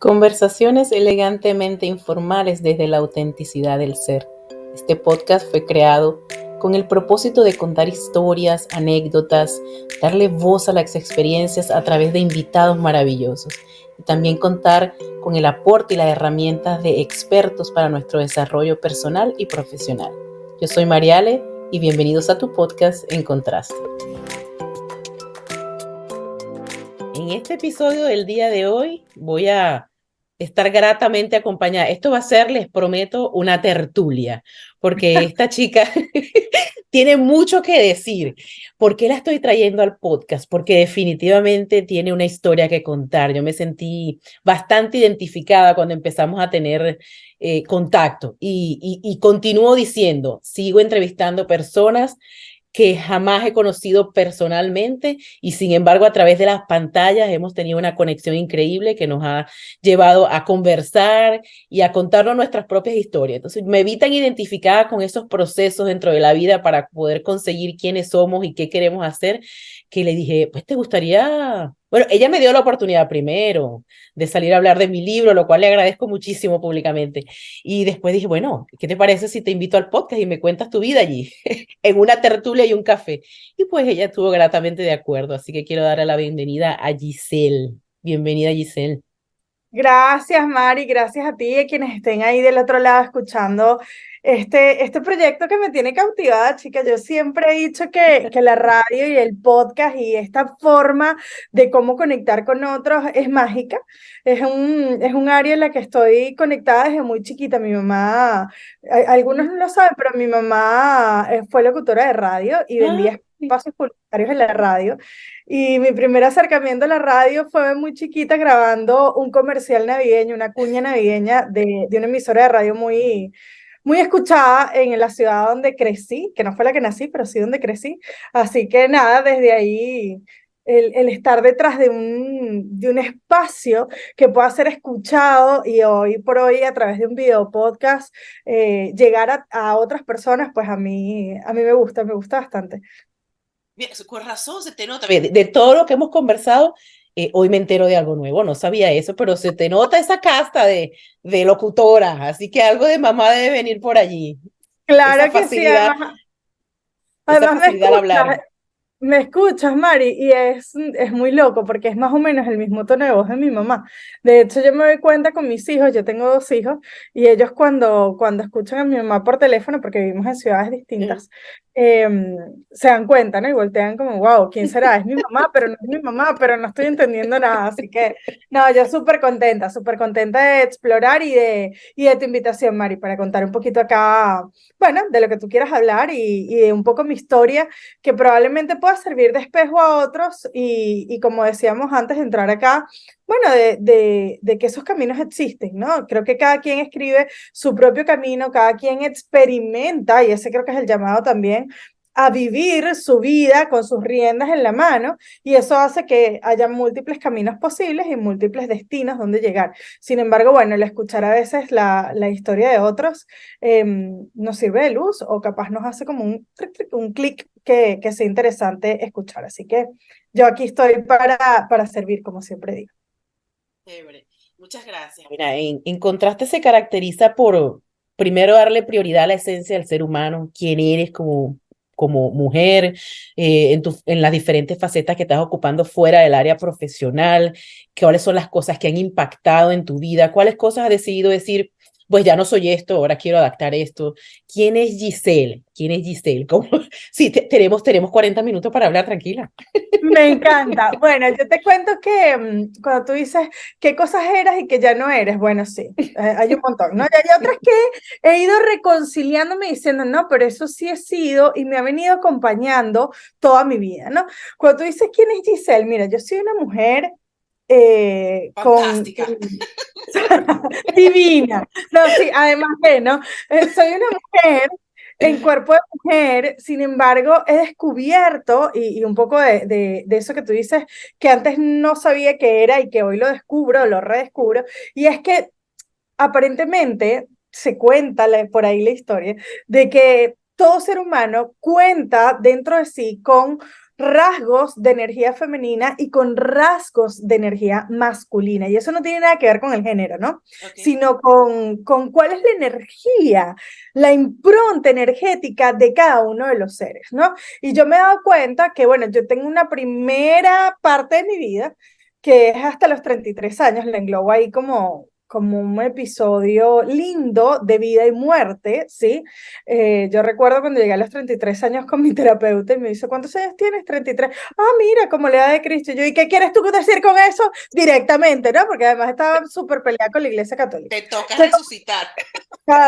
Conversaciones elegantemente informales desde la autenticidad del ser. Este podcast fue creado con el propósito de contar historias, anécdotas, darle voz a las experiencias a través de invitados maravillosos y también contar con el aporte y las herramientas de expertos para nuestro desarrollo personal y profesional. Yo soy Mariale y bienvenidos a tu podcast En Contraste. En este episodio del día de hoy voy a estar gratamente acompañada. Esto va a ser, les prometo, una tertulia, porque esta chica tiene mucho que decir. ¿Por qué la estoy trayendo al podcast? Porque definitivamente tiene una historia que contar. Yo me sentí bastante identificada cuando empezamos a tener contacto y continúo diciendo, sigo entrevistando personas que jamás he conocido personalmente y sin embargo a través de las pantallas hemos tenido una conexión increíble que nos ha llevado a conversar y a contarnos nuestras propias historias. Entonces me vi tan identificada con esos procesos dentro de la vida para poder conseguir quiénes somos y qué queremos hacer, que le dije, pues te gustaría... Bueno, ella me dio la oportunidad primero de salir a hablar de mi libro, lo cual le agradezco muchísimo públicamente. Y después dije, bueno, ¿qué te parece si te invito al podcast y me cuentas tu vida allí? En una tertulia y un café. Y pues ella estuvo gratamente de acuerdo, así que quiero darle la bienvenida a Giselle. Bienvenida, Giselle. Gracias, Mari, gracias a ti y a quienes estén ahí del otro lado escuchando este proyecto que me tiene cautivada, chica. Yo siempre he dicho que la radio y el podcast y esta forma de cómo conectar con otros es mágica. Es un área en la que estoy conectada desde muy chiquita. Mi mamá, algunos no lo saben, pero mi mamá fue locutora de radio y vendía Ay, espacios publicitarios en la radio. Y mi primer acercamiento a la radio fue muy chiquita grabando un comercial navideño, una cuña navideña de una emisora de radio muy escuchada en la ciudad donde crecí, que no fue la que nací, pero sí donde crecí. Así que nada, desde ahí el estar detrás de un espacio que pueda ser escuchado y hoy por hoy a través de un video podcast llegar a otras personas, pues a mí me gusta bastante. bien, con razón se te nota. De todo lo que hemos conversado, hoy me entero de algo nuevo, no sabía eso, pero se te nota esa casta de locutora, así que algo de mamá debe venir por allí. Esa Claro que sí, facilidad, esa además facilidad al hablar. me escuchas, Mari, y es muy loco porque es más o menos el mismo tono de voz de mi mamá. De hecho, yo me doy cuenta con mis hijos, yo tengo dos hijos, y ellos cuando escuchan a mi mamá por teléfono, porque vivimos en ciudades distintas, se dan cuenta, ¿no? Y voltean como, wow, ¿quién será? Es mi mamá, pero no es mi mamá, pero no estoy entendiendo nada. Así que, no, yo súper contenta de explorar y de tu invitación, Mari, para contar un poquito acá, bueno, de lo que tú quieras hablar y de un poco mi historia que probablemente pueda servir de espejo a otros y como decíamos antes de entrar acá, bueno, de que esos caminos existen, ¿no? Creo que cada quien escribe su propio camino, cada quien experimenta, y ese creo que es el llamado también, a vivir su vida con sus riendas en la mano, y eso hace que haya múltiples caminos posibles y múltiples destinos donde llegar. Sin embargo, bueno, el escuchar a veces la historia de otros nos sirve de luz o capaz nos hace como un clic que sea interesante escuchar. Así que yo aquí estoy para servir, como siempre digo. Chévere. Muchas gracias. Mira, en contraste se caracteriza por primero darle prioridad a la esencia del ser humano, quién eres como mujer, en las diferentes facetas que estás ocupando fuera del área profesional, cuáles son las cosas que han impactado en tu vida, cuáles cosas has decidido decir, pues ya no soy esto, ahora quiero adaptar esto. ¿Quién es Giselle? ¿Quién es Giselle? ¿Cómo? Sí, tenemos 40 minutos para hablar, tranquila. Me encanta. Bueno, yo te cuento que cuando tú dices qué cosas eras y que ya no eres, bueno, sí, hay un montón, ¿no? Y hay otras que he ido reconciliándome diciendo, no, pero eso sí he sido y me ha venido acompañando toda mi vida, ¿no? Cuando tú dices quién es Giselle, mira, yo soy una mujer con Fantástica. divina. No, sí, además que, ¿no? Soy una mujer en cuerpo de mujer, sin embargo, he descubierto, y un poco de eso que tú dices, que antes no sabía que era y que hoy lo descubro, lo redescubro, y es que aparentemente se cuenta por ahí la historia de que todo ser humano cuenta dentro de sí con rasgos de energía femenina y con rasgos de energía masculina. Y eso no tiene nada que ver con el género, ¿no? Ok. Sino con cuál es la energía, la impronta energética de cada uno de los seres, ¿no? Y yo me he dado cuenta que, bueno, yo tengo una primera parte de mi vida que es hasta los 33 años, la englobo ahí como un episodio lindo de vida y muerte, ¿sí? Yo recuerdo cuando llegué a los 33 años con mi terapeuta y me dice, ¿cuántos años tienes? 33. Ah, mira, como la edad de Cristo. Y yo, ¿y qué quieres tú decir con eso? Directamente, ¿no? Porque además estaba súper peleada con la Iglesia Católica. Te toca Entonces, resucitar.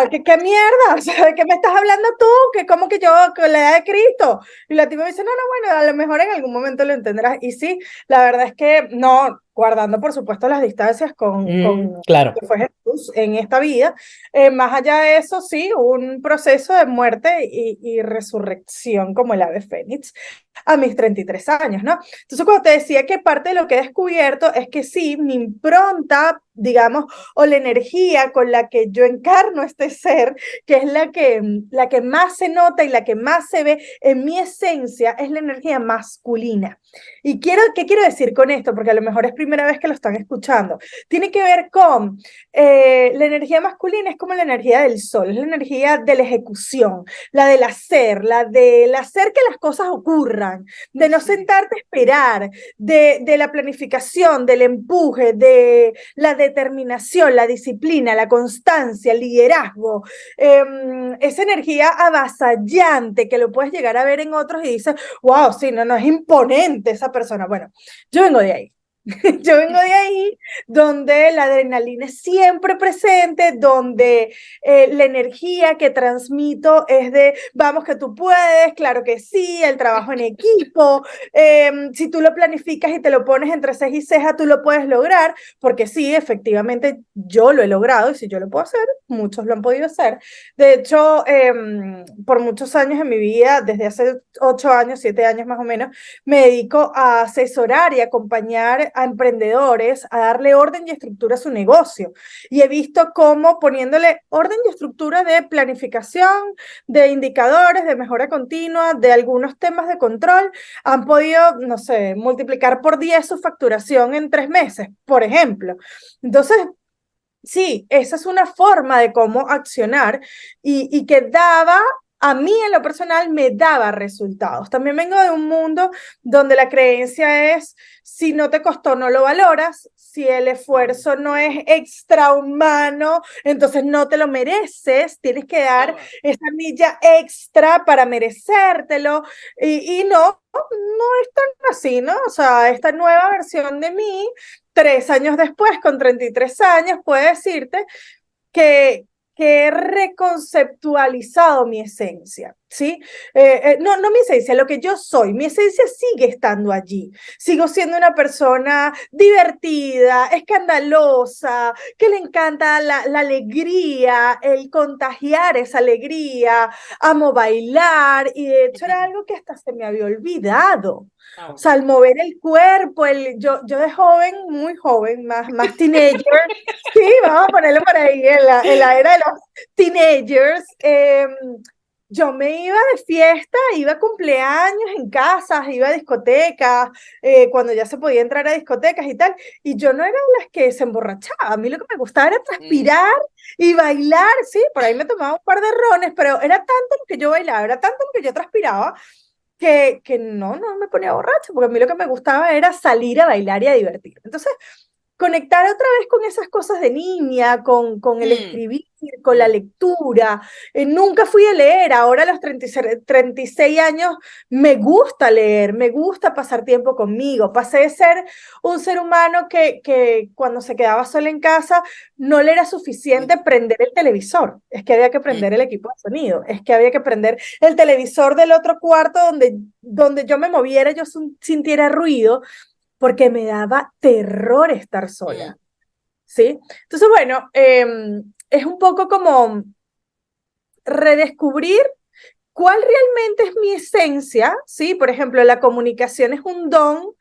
¿qué mierda? O sea, ¿de qué me estás hablando tú? ¿Que cómo que yo, con la edad de Cristo? Y la tipa me dice, no, no, bueno, a lo mejor en algún momento lo entenderás. Y sí, la verdad es que no, guardando por supuesto las distancias con Claro. que fue Jesús en esta vida, más allá de eso, sí, un proceso de muerte y resurrección como el ave fénix a mis 33 años, ¿no? Entonces, cuando te decía que parte de lo que he descubierto es que sí, mi impronta, digamos, o la energía con la que yo encarno este ser, que es la que más se nota y la que más se ve en mi esencia, es la energía masculina. Y ¿qué quiero decir con esto? Porque a lo mejor es primera vez que lo están escuchando. Tiene que ver con la energía masculina, es como la energía del sol, es la energía de la ejecución, la del hacer, la del hacer que las cosas ocurran, de no sentarte a esperar, de la planificación, del empuje, de la determinación, la disciplina, la constancia, el liderazgo, esa energía avasallante que lo puedes llegar a ver en otros y dices, wow, sí, no, no, es imponente esa persona. Bueno, yo vengo de ahí. Yo vengo de ahí donde la adrenalina es siempre presente, donde la energía que transmito es de, vamos que tú puedes, claro que sí, el trabajo en equipo, si tú lo planificas y te lo pones entre ceja y ceja, tú lo puedes lograr, porque sí, efectivamente yo lo he logrado y si yo lo puedo hacer, muchos lo han podido hacer. De hecho, por muchos años en mi vida, desde hace 8 años, 7 años más o menos, me dedico a asesorar y acompañar a emprendedores a darle orden y estructura a su negocio. Y he visto cómo poniéndole orden y estructura de planificación, de indicadores, de mejora continua, de algunos temas de control, han podido, no sé, multiplicar por 10 su facturación en 3 meses, por ejemplo. Entonces, sí, esa es una forma de cómo accionar y que daba, a mí en lo personal me daba resultados. También vengo de un mundo donde la creencia es, si no te costó, no lo valoras, si el esfuerzo no es extrahumano, entonces no te lo mereces, tienes que dar esa milla extra para merecértelo y no, no es tan así, ¿no? O sea, esta nueva versión de mí 3 años después, con 33 años, puedo decirte que, que he reconceptualizado mi esencia, ¿sí? No, no mi esencia, lo que yo soy, mi esencia sigue estando allí. Sigo siendo una persona divertida, escandalosa, que le encanta la alegría, el contagiar esa alegría, amo bailar, y de hecho era algo que hasta se me había olvidado. O sea, al mover el cuerpo, yo de joven, muy joven, más teenager, sí, vamos a ponerlo por ahí, en la era de los teenagers, yo me iba de fiesta, iba a cumpleaños en casas, iba a discotecas, cuando ya se podía entrar a discotecas y tal, y yo no era de las que se emborrachaba, a mí lo que me gustaba era transpirar y bailar, sí, por ahí me tomaba un par de rones, pero era tanto lo que yo bailaba, era tanto lo que yo transpiraba, que no, no me ponía borracha, porque a mí lo que me gustaba era salir a bailar y a divertir. Entonces, conectar otra vez con esas cosas de niña, con el escribir, con la lectura. Nunca fui a leer, ahora a los 36 años me gusta leer, me gusta pasar tiempo conmigo. Pasé de ser un ser humano que cuando se quedaba sola en casa no le era suficiente prender el televisor, es que había que prender el equipo de sonido, es que había que prender el televisor del otro cuarto donde yo me moviera, yo sintiera ruido porque me daba terror estar sola, ¿sí? Entonces, bueno, es un poco como redescubrir cuál realmente es mi esencia, ¿sí? Por ejemplo, la comunicación es un don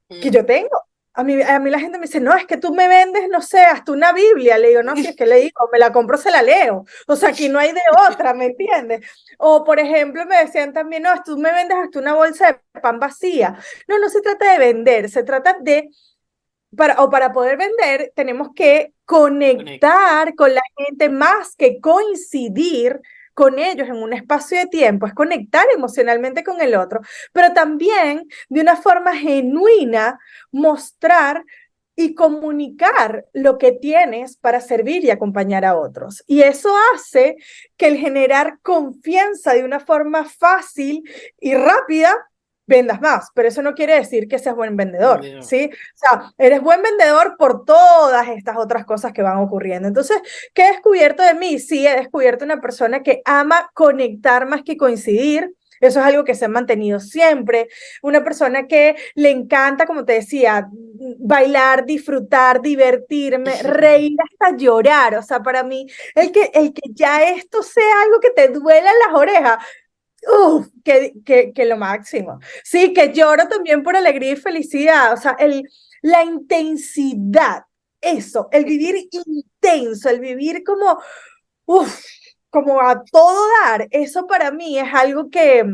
que yo tengo. A mí la gente me dice, no, es que tú me vendes, no sé, hasta una Biblia. Le digo, no, si es que le digo, me la compro, se la leo. O sea, aquí no hay de otra, ¿me entiendes? O, por ejemplo, me decían también, no, tú me vendes hasta una bolsa de pan vacía. No, no se trata de vender, se trata de para poder vender, tenemos que conectar con la gente más que coincidir con ellos en un espacio de tiempo, es conectar emocionalmente con el otro, pero también de una forma genuina mostrar y comunicar lo que tienes para servir y acompañar a otros. Y eso hace que el generar confianza de una forma fácil y rápida vendas más, pero eso no quiere decir que seas buen vendedor, ¿sí? O sea, eres buen vendedor por todas estas otras cosas que van ocurriendo. Entonces, ¿qué he descubierto de mí? Sí, he descubierto una persona que ama conectar más que coincidir. Eso es algo que se ha mantenido siempre. Una persona que le encanta, como te decía, bailar, disfrutar, divertirme, reír hasta llorar. O sea, para mí, el que ya esto sea algo que te duela en las orejas, que lo máximo. Sí, que lloro también por alegría y felicidad. O sea, la intensidad, eso, el vivir intenso, el vivir uf, como a todo dar, eso para mí es algo que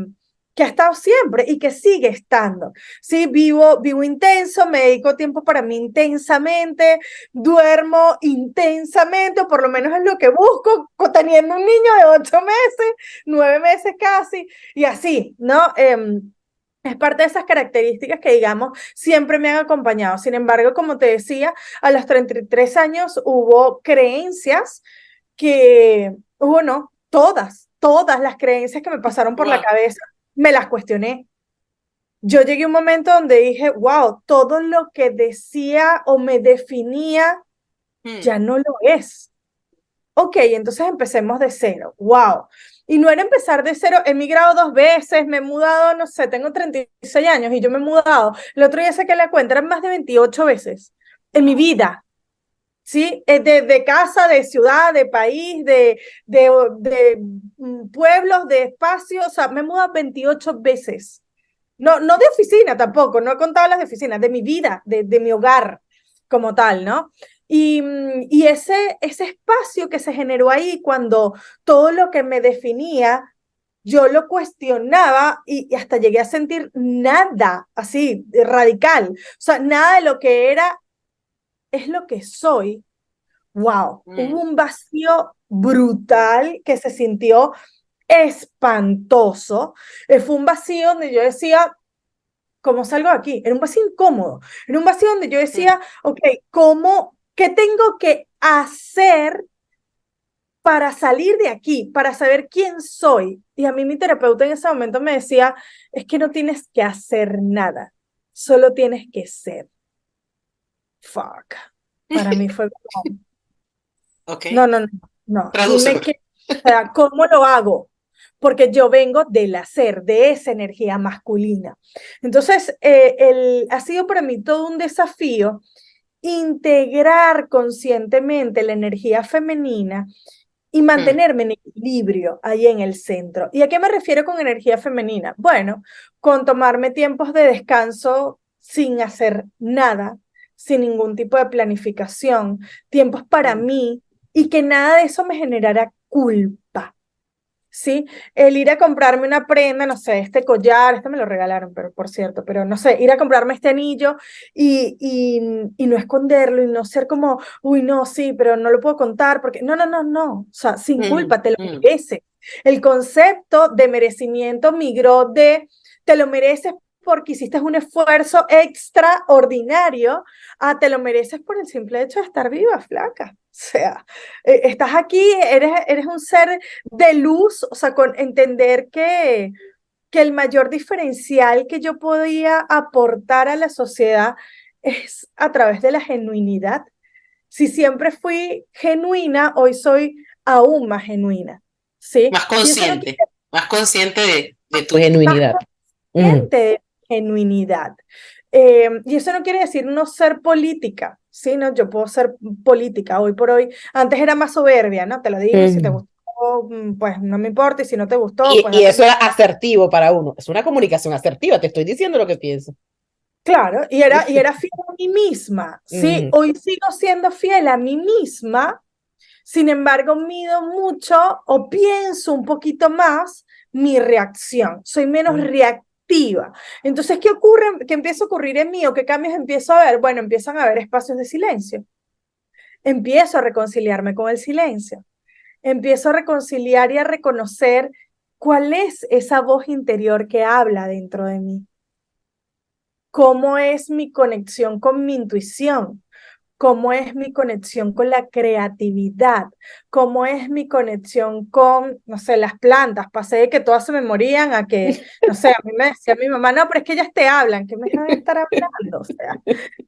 ha estado siempre y que sigue estando. Sí, vivo intenso, me dedico tiempo para mí intensamente, duermo intensamente, o por lo menos es lo que busco, teniendo un niño de 8 meses, 9 meses casi, y así, ¿no? Es parte de esas características que, digamos, siempre me han acompañado. Sin embargo, como te decía, a los 33 años hubo creencias que, bueno, todas las creencias que me pasaron por la Wow. cabeza, me las cuestioné. Yo llegué a un momento donde dije, wow, todo lo que decía o me definía Hmm. ya no lo es. Ok, entonces empecemos de cero. Wow. Y no era empezar de cero, he migrado 2 veces, me he mudado, no sé, tengo 36 años y yo me he mudado. El otro día saqué la cuenta, eran más de 28 veces en mi Wow. vida. ¿Sí? De casa, de ciudad, de país, de pueblos, de espacios, o sea, me he mudado 28 veces. No, no de oficina tampoco, no he contado las de oficina, de mi vida, de mi hogar como tal, ¿no? Y ese espacio que se generó ahí cuando todo lo que me definía, yo lo cuestionaba y hasta llegué a sentir nada así, radical. O sea, nada de lo que era es lo que soy. Wow, hubo Hmm. un vacío brutal que se sintió espantoso. Fue un vacío donde yo decía, ¿cómo salgo de aquí? Era un vacío incómodo. Era un vacío donde yo Hmm. decía, ok, qué tengo que hacer para salir de aquí, para saber quién soy? Y a mí mi terapeuta en ese momento me decía, es que no tienes que hacer nada, solo tienes que ser. Fuck. Para mí fue como, Ok. no, no, no, no, dime Tradúcelo. qué, o sea, ¿cómo lo hago? Porque yo vengo del hacer, de esa energía masculina. Entonces, ha sido para mí todo un desafío integrar conscientemente la energía femenina y Hmm. mantenerme en equilibrio ahí en el centro. ¿Y a qué me refiero con energía femenina? Bueno, con tomarme tiempos de descanso sin hacer nada, sin ningún tipo de planificación, tiempos para Hmm. mí y que nada de eso me generara culpa. ¿Sí? El ir a comprarme una prenda, no sé, este collar, este me lo regalaron, pero por cierto, pero no sé, ir a comprarme este anillo y no esconderlo y no ser como, uy, no, sí, pero no lo puedo contar porque, no, no, no, no, o sea, sin Hmm. culpa, te lo Hmm. mereces. El concepto de merecimiento migró de, te lo mereces porque hiciste un esfuerzo extraordinario, a te lo mereces por el simple hecho de estar viva, flaca. O sea, estás aquí, eres un ser de luz, o sea, con entender que el mayor diferencial que yo podía aportar a la sociedad es a través de la genuinidad. Si siempre fui genuina, hoy soy aún más genuina, ¿sí? Y eso no quiere Más consciente de Tu tu. más genuinidad. Mm. consciente de genuinidad. Y eso no quiere decir no ser política, ¿sí? ¿No? Yo puedo ser política hoy por hoy. Antes era más soberbia, ¿no? Te lo digo, si te Mm. gustó, pues no me importa, y si no te gustó, Y, pues y eso date. era asertivo para uno. Es una comunicación asertiva, te estoy diciendo lo que pienso. Claro, y era fiel a mí misma, ¿sí? Ujú, Hoy sigo siendo fiel a mí misma. Sin embargo, mido mucho o pienso un poquito más mi reacción. Soy menos ujú, reactiva. Entonces, ¿qué ocurre? ¿Qué empieza a ocurrir en mí o qué cambios empiezo a ver? Bueno, empiezan a haber espacios de silencio. Empiezo a reconciliarme con el silencio. Empiezo a reconciliar y a reconocer cuál es esa voz interior que habla dentro de mí. ¿Cómo es mi conexión con mi intuición? ¿Cómo es mi conexión con la creatividad? ¿Cómo es mi conexión con, no sé, las plantas? Pasé de que todas se me morían a que, no sé, a mí me decía mi mamá, no, pero es que ellas te hablan, ¿qué me van a estar hablando? O sea,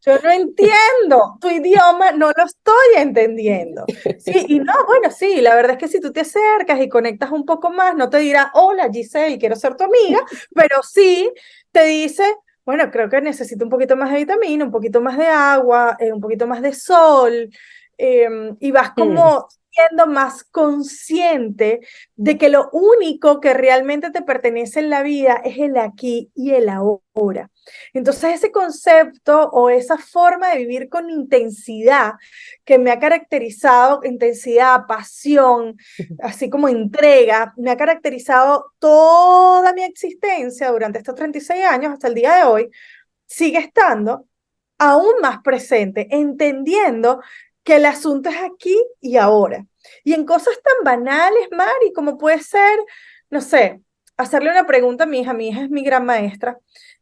yo no entiendo tu idioma, no lo estoy entendiendo. Sí, y no, bueno, sí, la verdad es que si tú te acercas y conectas un poco más, no te dirá, hola Giselle, quiero ser tu amiga, pero sí te dice, bueno, creo que necesito un poquito más de vitamina, un poquito más de agua, un poquito más de sol, y vas ujú, como siendo más consciente de que lo único que realmente te pertenece en la vida es el aquí y el ahora. Entonces ese concepto o esa forma de vivir con intensidad que me ha caracterizado, intensidad, pasión, así como entrega, me ha caracterizado toda mi existencia durante estos 36 años hasta el día de hoy, sigue estando aún más presente, entendiendo que el asunto es aquí y ahora. Y en cosas tan banales, Mari, como puede ser, no sé, hacerle una pregunta a mi hija es mi gran maestra,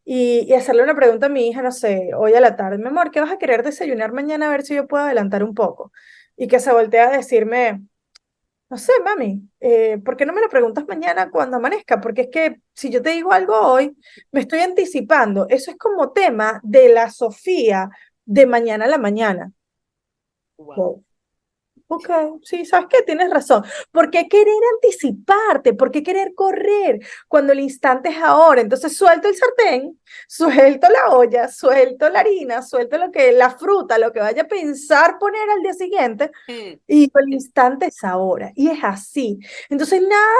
y hacerle una pregunta a mi hija, no sé, hoy a la tarde, mi amor, ¿qué vas a querer desayunar mañana a ver si yo puedo adelantar un poco? Y que se voltea a decirme, no sé, mami, ¿por qué no me lo preguntas mañana cuando amanezca? Porque es que si yo te digo algo hoy, me estoy anticipando. Eso es como tema de la Sofía de mañana a la mañana. Wow. Wow. Ok, sí, ¿sabes qué? Tienes razón. ¿Por qué querer anticiparte? ¿Por qué querer correr cuando el instante es ahora? Entonces suelto el sartén, suelto la olla, suelto la harina, suelto la fruta, lo que vaya a pensar poner al día siguiente, Mm, y el instante es ahora. Y es así. Entonces, nada,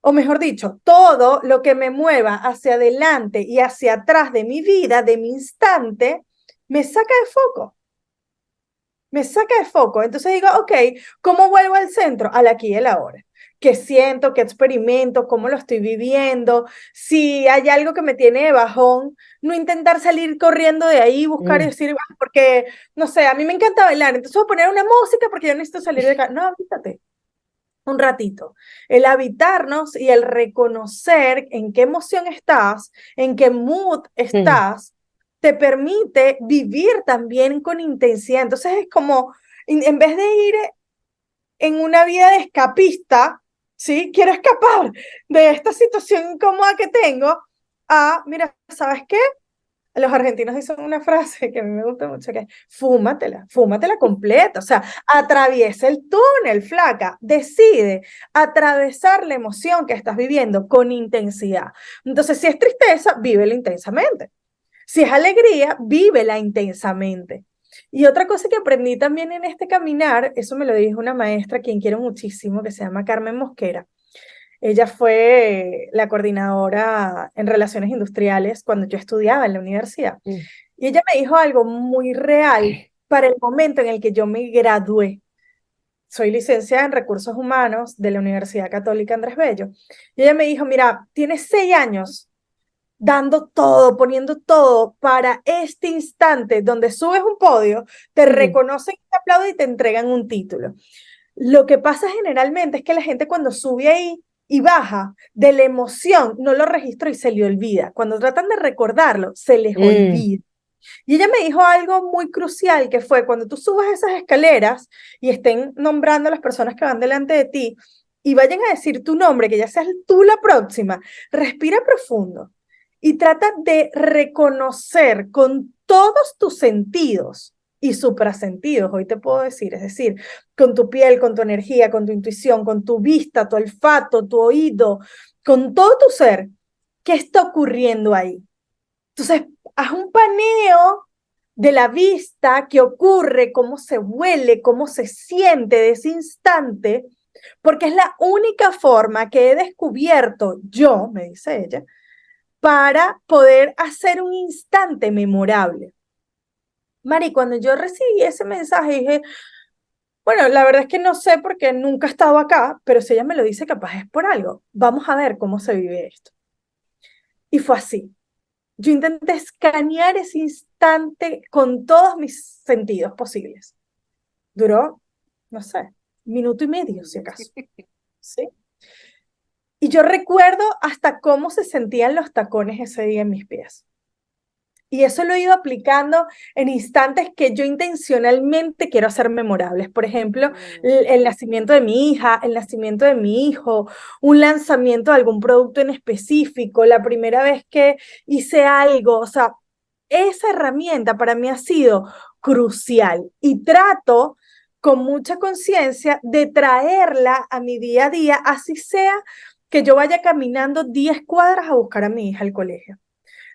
o mejor dicho, todo lo que me mueva hacia adelante y hacia atrás de mi vida, de mi instante, me saca de foco. Me saca de foco. Entonces digo, ok, ¿cómo vuelvo al centro? Al aquí y el ahora. ¿Qué siento? ¿Qué experimento? ¿Cómo lo estoy viviendo? Si hay algo que me tiene de bajón, no intentar salir corriendo de ahí, buscar y mm, decir, "Ah, porque, no sé, a mí me encanta bailar, entonces voy a poner una música porque yo necesito salir de acá". No, fíjate, un ratito. El habitarnos y el reconocer en qué emoción estás, en qué mood mm, estás, te permite vivir también con intensidad. Entonces es como, en vez de ir en una vida de escapista, ¿sí? Quiero escapar de esta situación incómoda que tengo, mira, ¿sabes qué? Los argentinos dicen una frase que a mí me gusta mucho, que es, fúmatela completa, o sea, atraviesa el túnel, flaca, decide atravesar la emoción que estás viviendo con intensidad. Entonces, si es tristeza, vívela intensamente. Si es alegría, vívela intensamente. Y otra cosa que aprendí también en este caminar, eso me lo dijo una maestra, quien quiero muchísimo, que se llama Carmen Mosquera. Ella fue la coordinadora en relaciones industriales cuando yo estudiaba en la universidad. mm, Y ella me dijo algo muy real para el momento en el que yo me gradué. Soy licenciada en recursos humanos de la Universidad Católica Andrés Bello. Y ella me dijo, mira, tienes 6 años dando todo, poniendo todo para este instante donde subes un podio, te ujú, reconocen, te aplauden y te entregan un título. Lo que pasa generalmente es que la gente cuando sube ahí y baja de la emoción no lo registra y se le olvida. Cuando tratan de recordarlo, se les mm, olvida. Y ella me dijo algo muy crucial que fue cuando tú subas esas escaleras y estén nombrando a las personas que van delante de ti y vayan a decir tu nombre, que ya seas tú la próxima, respira profundo y trata de reconocer con todos tus sentidos y suprasentidos, hoy te puedo decir, es decir, con tu piel, con tu energía, con tu intuición, con tu vista, tu olfato, tu oído, con todo tu ser, ¿qué está ocurriendo ahí? Entonces, haz un paneo de la vista, qué ocurre, cómo se huele, cómo se siente de ese instante, porque es la única forma que he descubierto yo, me dice ella, para poder hacer un instante memorable. Mari, cuando yo recibí ese mensaje, dije, bueno, la verdad es que no sé porque nunca he estado acá, pero si ella me lo dice, capaz es por algo. Vamos a ver cómo se vive esto. Y fue así. Yo intenté escanear ese instante con todos mis sentidos posibles. Duró, no sé, minuto y medio, si acaso. ¿Sí? Y yo recuerdo hasta cómo se sentían los tacones ese día en mis pies. Y eso lo he ido aplicando en instantes que yo intencionalmente quiero hacer memorables. Por ejemplo, el nacimiento de mi hija, el nacimiento de mi hijo, un lanzamiento de algún producto en específico, la primera vez que hice algo. O sea, esa herramienta para mí ha sido crucial y trato con mucha conciencia de traerla a mi día a día, así sea que yo vaya caminando 10 cuadras a buscar a mi hija al colegio.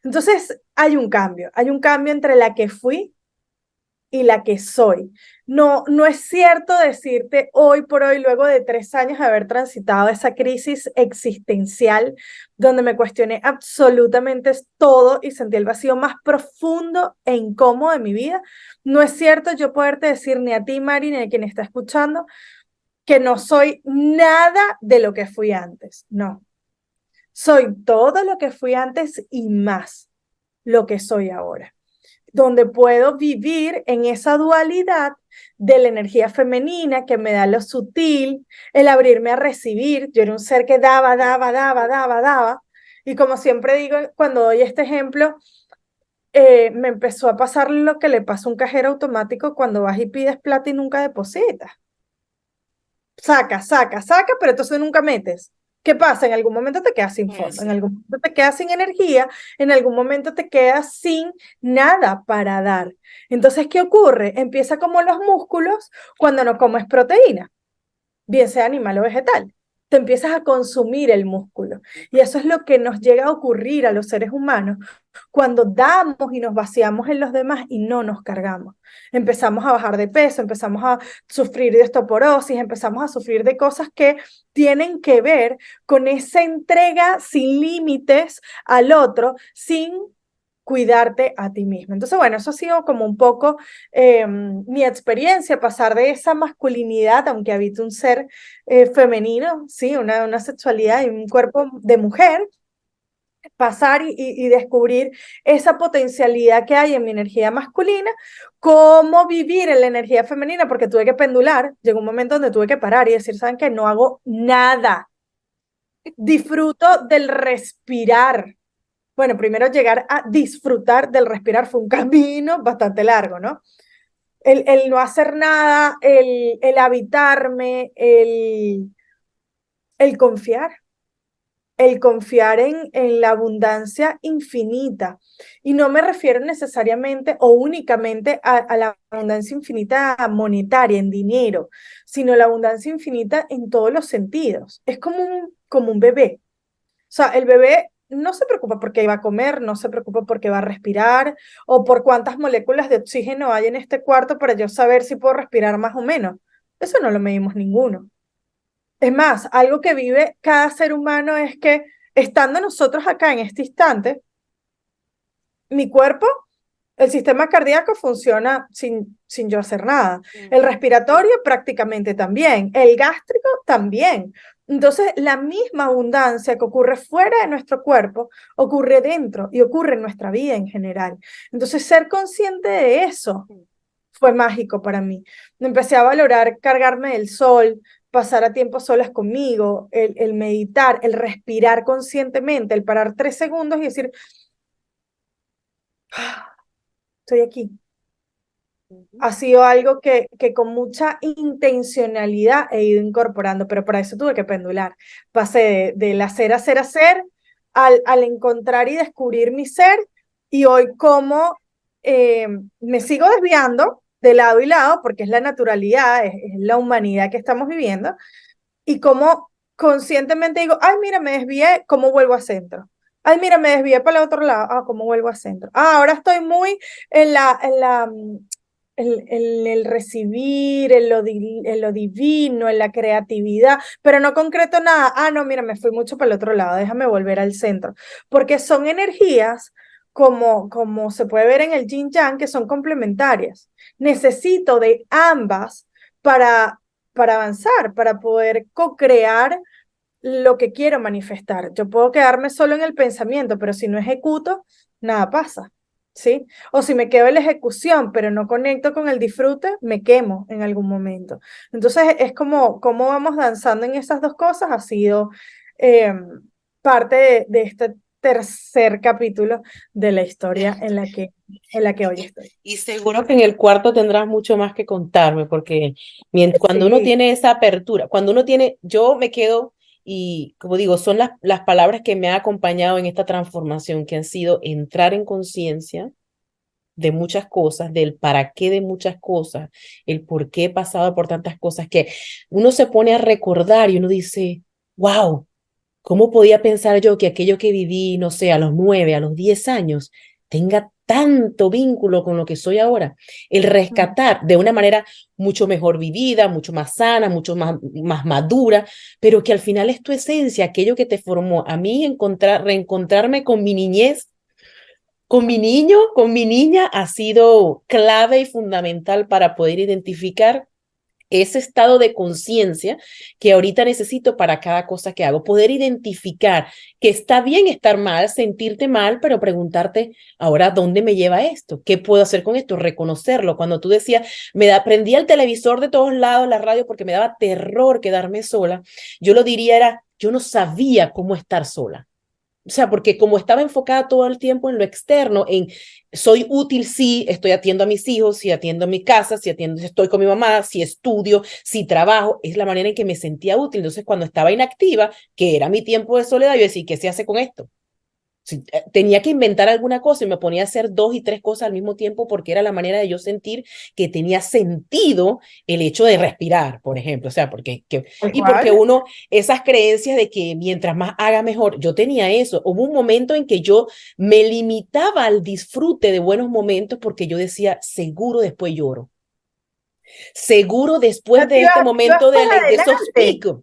Entonces, hay un cambio entre la que fui y la que soy. No, no es cierto decirte hoy por hoy, luego de 3 años de haber transitado esa crisis existencial, donde me cuestioné absolutamente todo y sentí el vacío más profundo e incómodo de mi vida. No es cierto yo poderte decir ni a ti, Mari, ni a quien está escuchando, que no soy nada de lo que fui antes. No, soy todo lo que fui antes y más lo que soy ahora, donde puedo vivir en esa dualidad de la energía femenina que me da lo sutil, el abrirme a recibir. Yo era un ser que daba, daba, daba, daba, daba. Y como siempre digo, cuando doy este ejemplo, me empezó a pasar lo que le pasa a un cajero automático cuando vas y pides plata y nunca depositas. Saca, saca, saca, pero entonces nunca metes. ¿Qué pasa? En algún momento te quedas sin fondo, en algún momento te quedas sin energía, en algún momento te quedas sin nada para dar. Entonces, ¿qué ocurre? Empieza como los músculos cuando no comes proteína, bien sea animal o vegetal. Te empiezas a consumir el músculo. Y eso es lo que nos llega a ocurrir a los seres humanos cuando damos y nos vaciamos en los demás y no nos cargamos. Empezamos a bajar de peso, empezamos a sufrir de osteoporosis, empezamos a sufrir de cosas que tienen que ver con esa entrega sin límites al otro, sin cuidarte a ti mismo. Entonces, bueno, eso ha sido como un poco mi experiencia, pasar de esa masculinidad, aunque habite un ser femenino, sí, una sexualidad y un cuerpo de mujer, pasar y descubrir esa potencialidad que hay en mi energía masculina, cómo vivir en la energía femenina, porque tuve que pendular, llegó un momento donde tuve que parar y decir, ¿saben qué? No hago nada. Disfruto del respirar. Bueno, primero llegar a disfrutar del respirar fue un camino bastante largo, ¿no? El no hacer nada, el habitarme, el confiar. El confiar en la abundancia infinita. Y no me refiero necesariamente o únicamente a la abundancia infinita monetaria, en dinero, sino la abundancia infinita en todos los sentidos. Es como un bebé. O sea, el bebé no se preocupa porque va a comer, no se preocupa porque va a respirar o por cuántas moléculas de oxígeno hay en este cuarto para yo saber si puedo respirar más o menos. Eso no lo medimos ninguno. Es más, algo que vive cada ser humano es que estando nosotros acá en este instante, mi cuerpo, el sistema cardíaco funciona sin yo hacer nada. El respiratorio prácticamente también. El gástrico también. Entonces, la misma abundancia que ocurre fuera de nuestro cuerpo ocurre dentro y ocurre en nuestra vida en general. Entonces, ser consciente de eso fue mágico para mí. Empecé a valorar cargarme del sol, pasar a tiempo solas conmigo, el meditar, el respirar conscientemente, el parar 3 segundos y decir, "Ah, estoy aquí". Ha sido algo que con mucha intencionalidad he ido incorporando, pero para eso tuve que pendular. Pasé del hacer, al encontrar y descubrir mi ser, y hoy como me sigo desviando de lado y lado, porque es la naturalidad, es la humanidad que estamos viviendo, y como conscientemente digo, ay, mira, me desvié, ¿cómo vuelvo a centro? Ay, mira, me desvié para el otro lado, ¿cómo vuelvo a centro? Ahora estoy muy en el recibir, en lo divino, en la creatividad, pero no concreto nada. Ah, no, mira, me fui mucho para el otro lado, déjame volver al centro, porque son energías como se puede ver en el yin yang, que son complementarias. Necesito de ambas para avanzar, para poder co-crear lo que quiero manifestar. Yo puedo quedarme solo en el pensamiento, pero si no ejecuto, nada pasa, ¿sí? O si me quedo en la ejecución, pero no conecto con el disfrute, me quemo en algún momento. Entonces, es como cómo vamos danzando en esas dos cosas, ha sido eh, parte de este tercer capítulo de la historia en la que hoy estoy. Y seguro que en el cuarto tendrás mucho más que contarme, porque cuando uno Sí, tiene esa apertura, cuando uno tiene, yo me quedo y como digo, son las palabras que me han acompañado en esta transformación, que han sido entrar en conciencia de muchas cosas, del para qué de muchas cosas, el por qué he pasado por tantas cosas, que uno se pone a recordar y uno dice, wow, ¿cómo podía pensar yo que aquello que viví, no sé, a los 9, a los 10 años, tenga tanto vínculo con lo que soy ahora? El mm, rescatar de una manera mucho mejor vivida, mucho más sana, mucho más madura, pero que al final es tu esencia, aquello que te formó. A mí reencontrarme con mi niñez, con mi niño, con mi niña, ha sido clave y fundamental para poder identificar ese estado de conciencia que ahorita necesito para cada cosa que hago, poder identificar que está bien estar mal, sentirte mal, pero preguntarte ahora dónde me lleva esto, qué puedo hacer con esto, reconocerlo. Cuando tú decías, prendía el televisor de todos lados, la radio, porque me daba terror quedarme sola, yo lo diría era, yo no sabía cómo estar sola. O sea, porque como estaba enfocada todo el tiempo en lo externo, en soy útil si estoy atiendo a mis hijos, si atiendo a mi casa, si estoy con mi mamá, si estudio, si trabajo, es la manera en que me sentía útil. Entonces, cuando estaba inactiva, que era mi tiempo de soledad, yo decía, ¿qué se hace con esto? Tenía que inventar alguna cosa y me ponía a hacer dos y tres cosas al mismo tiempo porque era la manera de yo sentir que tenía sentido el hecho de respirar, por ejemplo. O sea, y porque igual. uno, esas creencias de que mientras más haga mejor, yo tenía eso. Hubo un momento en que yo me limitaba al disfrute de buenos momentos porque yo decía, seguro después lloro, seguro después de este Te ibas momento para de esos adelante. picos,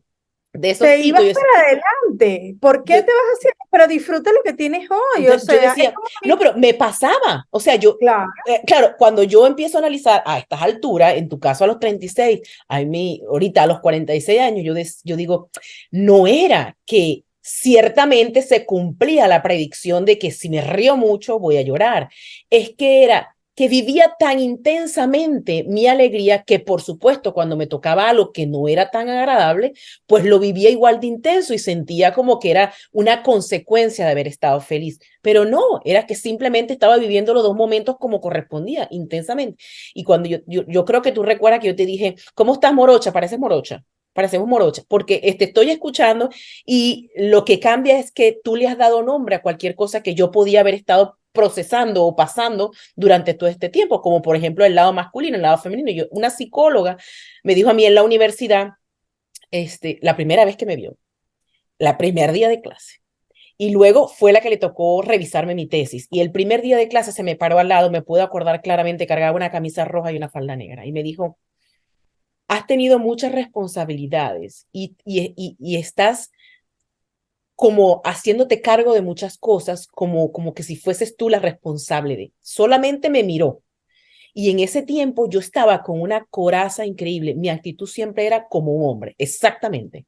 de esos Te ibas picos. para adelante. ¿Por qué Yo, te vas hacia? Pero disfruta lo que tienes hoy. O Entonces yo sea, es decía, como no, que, pero me pasaba. O sea, claro, claro, cuando yo empiezo a analizar a estas alturas, en tu caso a los 36, ahorita a los 46 años, yo digo, no era que ciertamente se cumplía la predicción de que si me río mucho voy a llorar. Es que era que vivía tan intensamente mi alegría que, por supuesto, cuando me tocaba algo que no era tan agradable, pues lo vivía igual de intenso y sentía como que era una consecuencia de haber estado feliz. Pero no, era que simplemente estaba viviendo los dos momentos como correspondía, intensamente. Y cuando yo creo que tú recuerdas que yo te dije, ¿cómo estás, morocha? Pareces morocha. Parecemos morocha, porque te estoy escuchando y lo que cambia es que tú le has dado nombre a cualquier cosa que yo podía haber estado procesando o pasando durante todo este tiempo, como por ejemplo el lado masculino, el lado femenino. Una psicóloga me dijo a mí en la universidad, la primera vez que me vio, la primer día de clase. Y luego fue la que le tocó revisarme mi tesis. Y el primer día de clase se me paró al lado, me puedo acordar claramente, cargaba una camisa roja y una falda negra. Y me dijo, has tenido muchas responsabilidades y estás como haciéndote cargo de muchas cosas, como que si fueses tú la responsable de. Solamente me miró. Y en ese tiempo yo estaba con una coraza increíble. Mi actitud siempre era como un hombre, exactamente.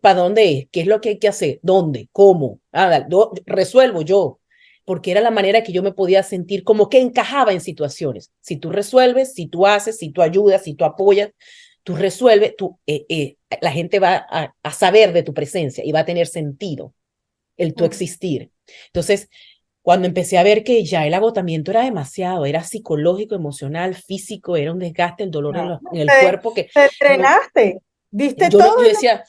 ¿Para dónde es? ¿Qué es lo que hay que hacer? ¿Dónde? ¿Cómo? Resuelvo yo, porque era la manera que yo me podía sentir como que encajaba en situaciones. Si tú resuelves, si tú haces, si tú ayudas, si tú apoyas, tú resuelves, la gente va a saber de tu presencia y va a tener sentido el tu mm, existir. Entonces, cuando empecé a ver que ya el agotamiento era demasiado, era psicológico, emocional, físico, era un desgaste, el dolor no, en el cuerpo que te no, entrenaste, diste yo, todo yo decía,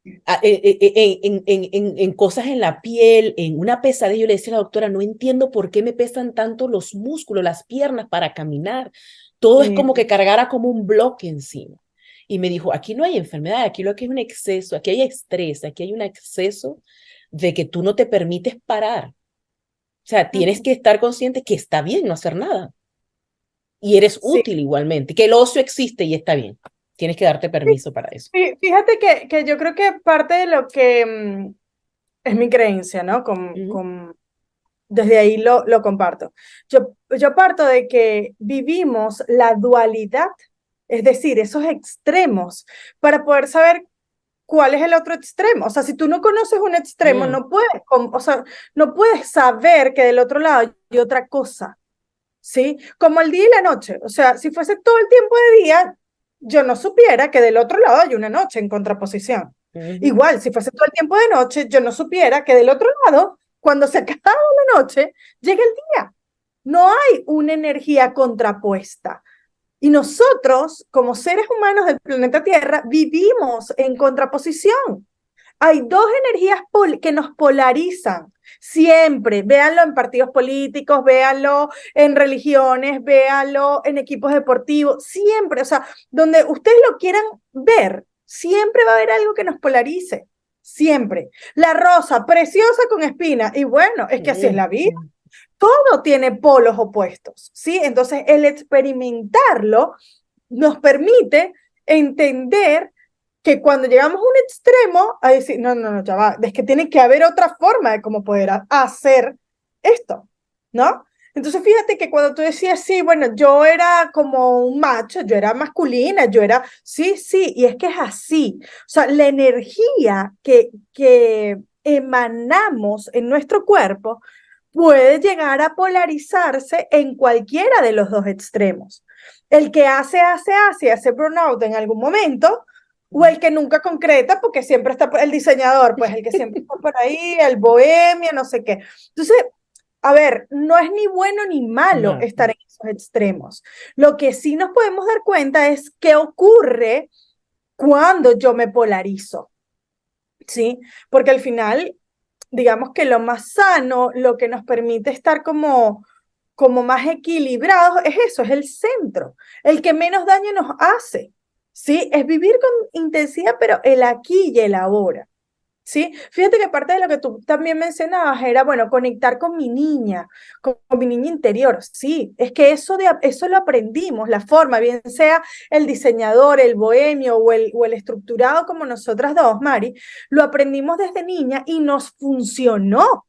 en cosas en la piel, en una pesadilla, yo le decía a la doctora, no entiendo por qué me pesan tanto los músculos, las piernas para caminar. Todo es como que cargara como un bloque encima. Y me dijo, aquí no hay enfermedad, aquí lo que hay es un exceso, aquí hay estrés, aquí hay un exceso de que tú no te permites parar. O sea, tienes Ujú. que estar consciente que está bien no hacer nada. y eres Sí. útil igualmente, que el ocio existe y está bien. Tienes que darte permiso para eso. Fíjate que yo creo que parte de lo que es mi creencia, ¿no? Ujú. Desde ahí lo comparto. Yo parto de que vivimos la dualidad, es decir, esos extremos, para poder saber cuál es el otro extremo. O sea, si tú no conoces un extremo, Mm, o sea, no puedes saber que del otro lado hay otra cosa, ¿sí? Como el día y la noche. O sea, si fuese todo el tiempo de día, yo no supiera que del otro lado hay una noche en contraposición. ujú, Igual, si fuese todo el tiempo de noche, yo no supiera que del otro lado, cuando se acaba la noche, llega el día. No hay una energía contrapuesta. Y nosotros, como seres humanos del planeta Tierra, vivimos en contraposición. Hay dos energías que nos polarizan. Siempre, véanlo en partidos políticos, véanlo en religiones, véanlo en equipos deportivos, siempre, o sea, donde ustedes lo quieran ver, siempre va a haber algo que nos polarice, siempre. La rosa, preciosa con espina, y bueno, es que así es la vida, mm, todo tiene polos opuestos, ¿sí? Entonces, el experimentarlo nos permite entender que cuando llegamos a un extremo, a decir, no, no, no, ya va, es que tiene que haber otra forma de cómo poder hacer esto, ¿no? Entonces fíjate que cuando tú decías, sí, bueno, yo era como un macho, yo era masculina, yo era, sí, sí, y es que es así. O sea, la energía que emanamos en nuestro cuerpo puede llegar a polarizarse en cualquiera de los dos extremos. El que hace burnout en algún momento, o el que nunca concreta porque siempre está el diseñador, pues el que siempre está por ahí, el bohemio, no sé qué. Entonces, a ver, no es ni bueno ni malo no. estar en esos extremos. Lo que sí nos podemos dar cuenta es qué ocurre cuando yo me polarizo, ¿sí? Porque al final, digamos que lo más sano, lo que nos permite estar como más equilibrados, es eso, es el centro, el que menos daño nos hace, ¿sí? Es vivir con intensidad, pero el aquí y el ahora. ¿Sí? Fíjate que parte de lo que tú también mencionabas era, bueno, conectar con mi niña interior. Sí, es que eso lo aprendimos, la forma, bien sea el diseñador, el bohemio o el estructurado como nosotras dos, Mari, lo aprendimos desde niña y nos funcionó,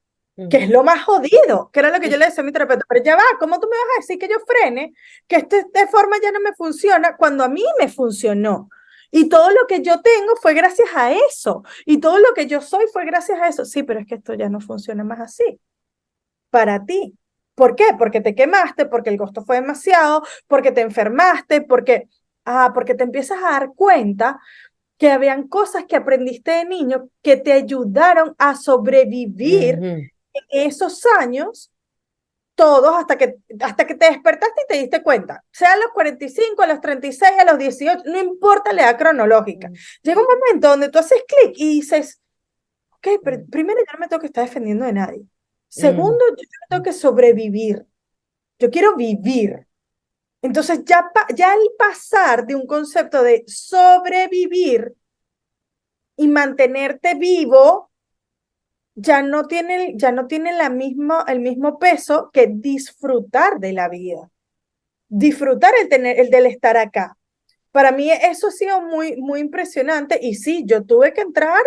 que es Ujú. lo más jodido, que era lo que yo le decía a mi terapeuta, pero ya va, ¿cómo tú me vas a decir que yo frene, que esta forma ya no me funciona cuando a mí me funcionó? Y todo lo que yo tengo fue gracias a eso. Y todo lo que yo soy fue gracias a eso. Sí, pero es que esto ya no funciona más así. Para ti. ¿Por qué? Porque te quemaste, porque el costo fue demasiado, porque te enfermaste, porque te empiezas a dar cuenta que habían cosas que aprendiste de niño que te ayudaron a sobrevivir Ujú. en esos años todos hasta que te despertaste y te diste cuenta, sea a los 45, a los 36, a los 18, no importa la edad cronológica. Llega un momento donde tú haces clic y dices, ok, pero primero yo no me tengo que estar defendiendo de nadie. Mm, Segundo, yo no tengo que sobrevivir. Yo quiero vivir. Entonces ya al pasar de un concepto de sobrevivir y mantenerte vivo, ya no tiene el mismo peso que disfrutar de la vida. Disfrutar el del estar acá. Para mí eso ha sido muy, muy impresionante y sí, yo tuve que entrar,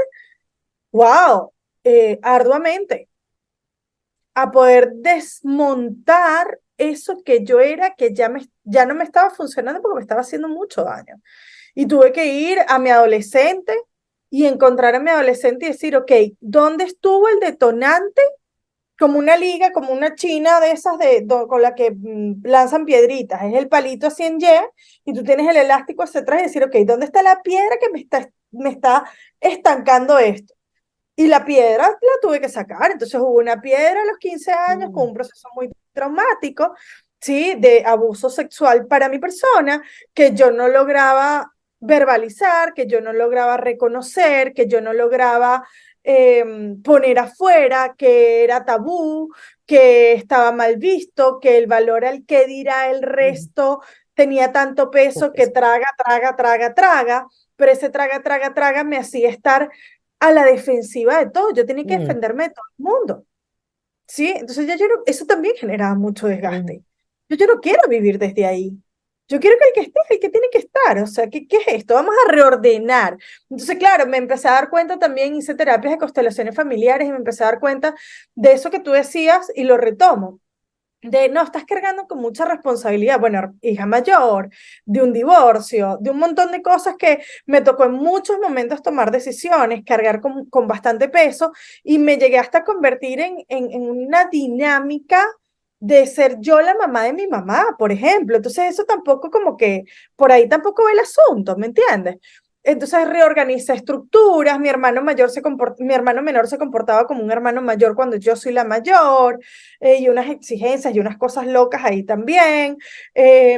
wow, arduamente a poder desmontar eso que yo era, que ya no me estaba funcionando porque me estaba haciendo mucho daño. Y tuve que ir a mi adolescente y encontrar a mi adolescente y decir, ok, ¿dónde estuvo el detonante como una liga, como una china de esas con la que lanzan piedritas? Es el palito así en Y y tú tienes el elástico hacia atrás y decir, ok, ¿dónde está la piedra que me está estancando esto? Y la piedra la tuve que sacar. Entonces hubo una piedra a los 15 años con mm, un proceso muy traumático, ¿sí? De abuso sexual para mi persona, que yo no lograba verbalizar, que yo no lograba reconocer, que yo no lograba poner afuera, que era tabú, que estaba mal visto, que el valor al que dirá el mm. resto tenía tanto peso que Pues, traga, traga, traga, traga, pero ese traga, traga, traga me hacía estar a la defensiva de todo. Yo tenía que mm, defenderme de todo el mundo. ¿Sí? Entonces eso también generaba mucho mm. desgaste. yo no quiero vivir desde ahí. Yo quiero que el que esté es el que tiene que estar. O sea, ¿qué es esto? Vamos a reordenar. Entonces, claro, me empecé a dar cuenta también, hice terapias de constelaciones familiares y me empecé a dar cuenta de eso que tú decías y lo retomo. No, estás cargando con mucha responsabilidad. Bueno, hija mayor, de un divorcio, de un montón de cosas que me tocó en muchos momentos tomar decisiones, cargar con bastante peso y me llegué hasta convertir en una dinámica de ser yo la mamá de mi mamá, por ejemplo. Entonces eso tampoco como que por ahí tampoco va el asunto, ¿me entiendes? Entonces reorganicé estructuras, mi hermano menor se comportaba como un hermano mayor cuando yo soy la mayor, y unas exigencias y unas cosas locas ahí también.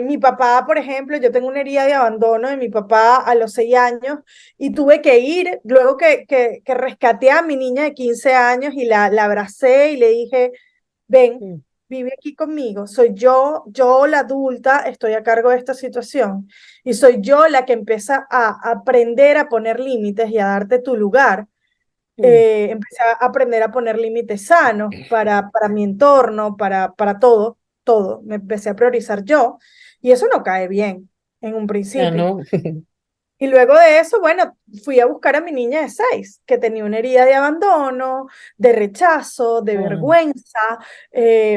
Mi papá, por ejemplo, yo tengo una herida de abandono de mi papá a los 6 años y tuve que ir, luego que rescaté a mi niña de 15 años y la abracé y le dije, ven, Mm. vive aquí conmigo, soy yo la adulta, estoy a cargo de esta situación y soy yo la que empieza a aprender a poner límites y a darte tu lugar. Mm. Empecé a aprender a poner límites sanos para mi entorno, para todo, todo. Me empecé a priorizar yo y eso no cae bien en un Ah, principio. no. Y luego de eso, bueno, fui a buscar a mi niña de 6, que tenía una herida de abandono, de rechazo, de Ah, vergüenza,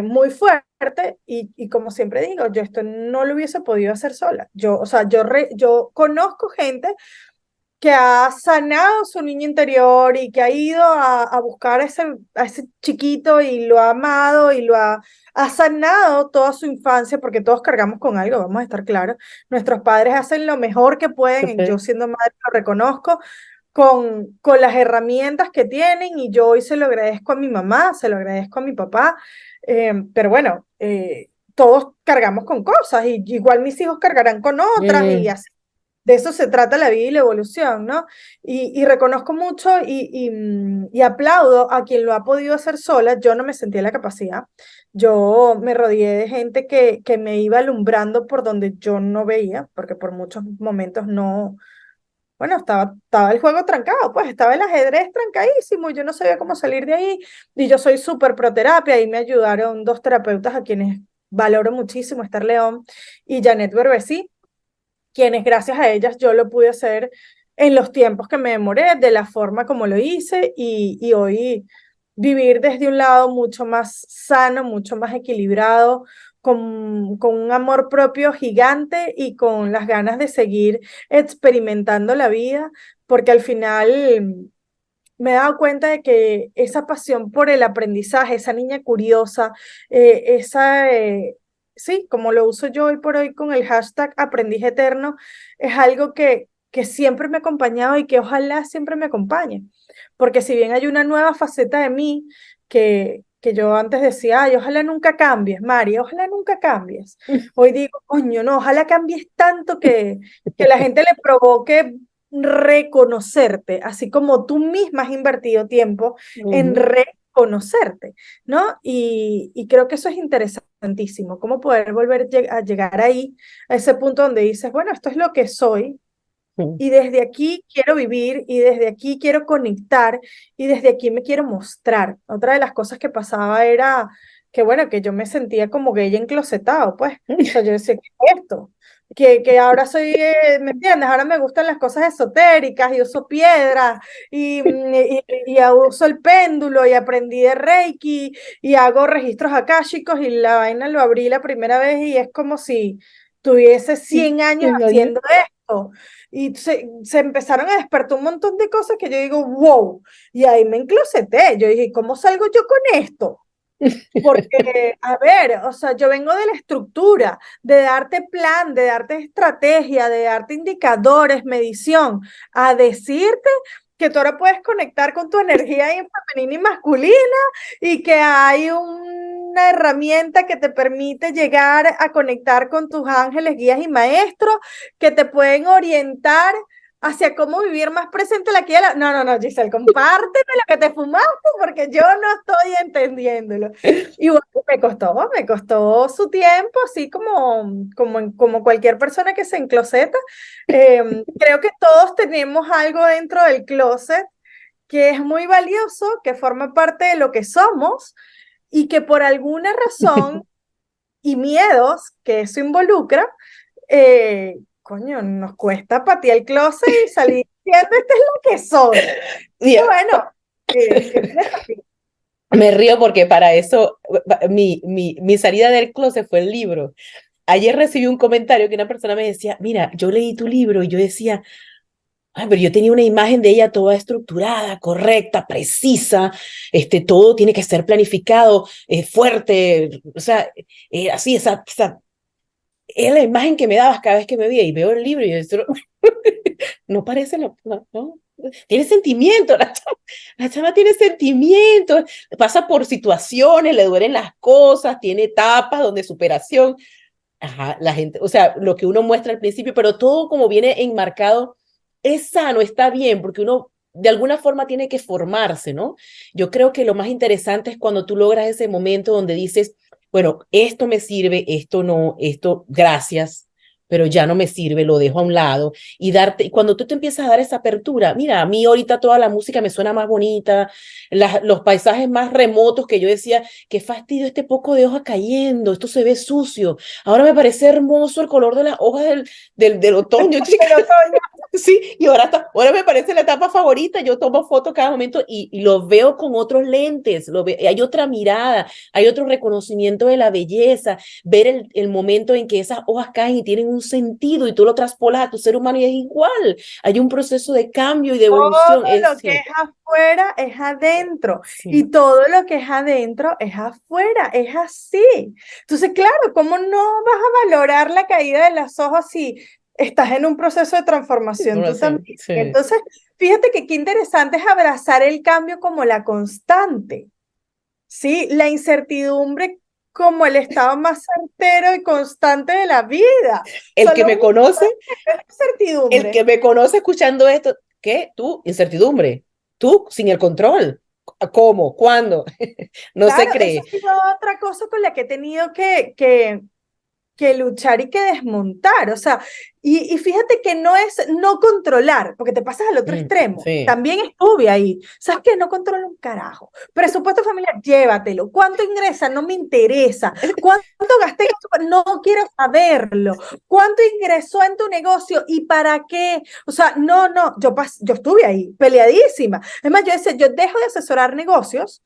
muy fuerte. Y como siempre digo, yo esto no lo hubiese podido hacer sola. Yo, o sea, yo conozco gente que ha sanado su niño interior y que ha ido a buscar a ese chiquito y lo ha amado y ha sanado toda su infancia, porque todos cargamos con algo, vamos a estar claros. Nuestros padres hacen lo mejor que pueden, yo ok. siendo madre lo reconozco, con las herramientas que tienen y yo hoy se lo agradezco a mi mamá, se lo agradezco a mi papá, pero bueno, todos cargamos con cosas y igual mis hijos cargarán con otras y Mm. así de eso se trata la vida y la evolución, ¿no? Y reconozco mucho y aplaudo a quien lo ha podido hacer sola. Yo no me sentía la capacidad. Yo me rodeé de gente que me iba alumbrando por donde yo no veía, porque por muchos momentos no, bueno, estaba el juego trancado, pues estaba el ajedrez trancadísimo y yo no sabía cómo salir de ahí. Y yo soy súper pro terapia y me ayudaron dos terapeutas a quienes valoro muchísimo, Esther León y Janet Berbesí, quienes gracias a ellas yo lo pude hacer en los tiempos que me demoré, de la forma como lo hice y hoy vivir desde un lado mucho más sano, mucho más equilibrado, con un amor propio gigante y con las ganas de seguir experimentando la vida, porque al final me he dado cuenta de que esa pasión por el aprendizaje, esa niña curiosa, sí, como lo uso yo hoy por hoy con el hashtag aprendiz eterno, es algo que siempre me ha acompañado y que ojalá siempre me acompañe. Porque si bien hay una nueva faceta de mí que yo antes decía, ay, ojalá nunca cambies, Mari, ojalá nunca cambies. Hoy digo, coño, no, ojalá cambies tanto que la gente le provoque reconocerte, así como tú misma has invertido tiempo en Ujú. reconocerte, ¿no? Y creo que eso es interesantísimo, cómo poder volver a llegar ahí, a ese punto donde dices, bueno, esto es lo que soy, Mm. y desde aquí quiero vivir, y desde aquí quiero conectar, y desde aquí me quiero mostrar. Otra de las cosas que pasaba era que, bueno, que yo me sentía como gay enclosetado, pues. O sea, yo decía, ¿qué es esto? Que ahora soy, ¿me entiendes? Ahora me gustan las cosas esotéricas y uso piedras y uso el péndulo y aprendí de Reiki y hago registros akáshicos y la vaina lo abrí la primera vez y es como si tuviese 100 años 100 años. haciendo esto. Y se empezaron a despertar un montón de cosas que yo digo, wow, y ahí me encloseté. Yo dije, ¿cómo salgo yo con esto? Porque, a ver, o sea, yo vengo de la estructura, de darte plan, de darte estrategia, de darte indicadores, medición, a decirte que tú ahora puedes conectar con tu energía femenina y masculina y que hay una herramienta que te permite llegar a conectar con tus ángeles, guías y maestros que te pueden orientar hacia cómo vivir más presente la aquí. No, no, no, Giselle, compárteme lo que te fumaste porque yo no estoy entendiéndolo. Y bueno, me costó su tiempo, así como cualquier persona que se encloseta. Creo que todos tenemos algo dentro del closet que es muy valioso, que forma parte de lo que somos y que por alguna razón y miedos que eso involucra, coño, nos cuesta patear el closet y salir diciendo, esto es lo que soy. Y Mira, bueno, es un desafío. me río porque para eso mi salida del closet fue el libro. Ayer recibí un comentario que una persona me decía, mira, yo leí tu libro y yo decía, ay, pero yo tenía una imagen de ella toda estructurada, correcta, precisa, todo tiene que ser planificado, fuerte, o sea, así, esa es la imagen que me dabas cada vez que me veía y veo el libro y yo decía, no parece, no, tiene sentimiento, la chama tiene sentimientos, pasa por situaciones, le duelen las cosas, tiene etapas donde superación. Ajá, la gente, o sea, lo que uno muestra al principio, pero todo como viene enmarcado, es sano, está bien, porque uno de alguna forma tiene que formarse, ¿no? Yo creo que lo más interesante es cuando tú logras ese momento donde dices, bueno, esto me sirve, esto no, esto, gracias, pero ya no me sirve, lo dejo a un lado y darte, y cuando tú te empiezas a dar esa apertura, mira, a mí ahorita toda la música me suena más bonita, los paisajes más remotos que yo decía, qué fastidio este poco de hoja cayendo, esto se ve sucio. Ahora me parece hermoso el color de las hojas del otoño, chica. Pero Toño, Sí, y ahora me parece la etapa favorita. Yo tomo fotos cada momento y lo veo con otros lentes. Hay otra mirada, hay otro reconocimiento de la belleza. Ver el momento en que esas hojas caen y tienen un sentido y tú lo traspolas a tu ser humano y es igual. Hay un proceso de cambio y de todo evolución. Es lo que es cierto. afuera es adentro Sí. y todo lo que es adentro es afuera, es así. Entonces, claro, ¿cómo no vas a valorar la caída de las hojas si estás en un proceso de transformación tú también? Sí. Entonces, fíjate que qué interesante es abrazar el cambio como la constante, ¿sí? La incertidumbre como el estado más certero y constante de la vida. O El sea, que lo me único conoce, que es el que incertidumbre. me conoce escuchando esto, ¿qué? Tú, incertidumbre. Tú, sin el control. ¿Cómo? ¿Cuándo? No se Claro, eso cree. ha sido otra cosa con la que he tenido que luchar y que desmontar. O sea, y fíjate que no es no controlar, porque te pasas al otro extremo. Sí. También estuve ahí. ¿Sabes qué? No controlo un carajo. Presupuesto familiar, llévatelo. ¿Cuánto ingresa? No me interesa. ¿Cuánto gasté? No quiero saberlo. ¿Cuánto ingresó en tu negocio y para qué? O sea, no, yo estuve ahí, peleadísima. Es más, yo decía, yo dejo de asesorar negocios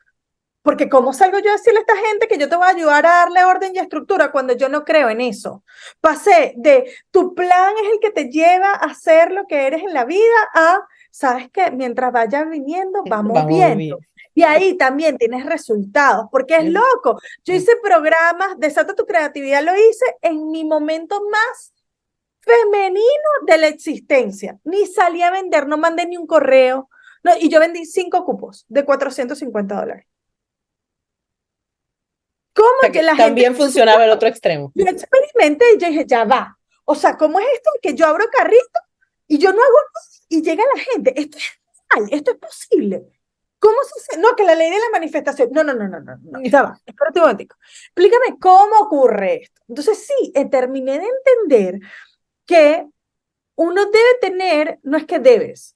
porque ¿cómo salgo yo a decirle a esta gente que yo te voy a ayudar a darle orden y estructura cuando yo no creo en eso? Pasé de tu plan es el que te lleva a ser lo que eres en la vida a, ¿sabes qué? Mientras vayas viniendo, vamos Vamos bien. viendo. Y ahí también tienes resultados, porque es loco. Yo hice programas, Desata tu creatividad, lo hice en mi momento más femenino de la existencia. Ni salí a vender, no mandé ni un correo. No, y yo vendí 5 cupos de $450. ¿Cómo O sea, que que la gente? también funcionaba el otro extremo. Yo experimenté y yo dije, ya va. O sea, ¿cómo es esto? Que yo abro carrito y yo no hago nada y llega la gente. Esto es real, esto es posible. ¿Cómo se hace? No, que la ley de la manifestación. No. Ya va. Espérate un momentico. Explícame cómo ocurre esto. Entonces, sí, terminé de entender que uno debe tener, no es que debes,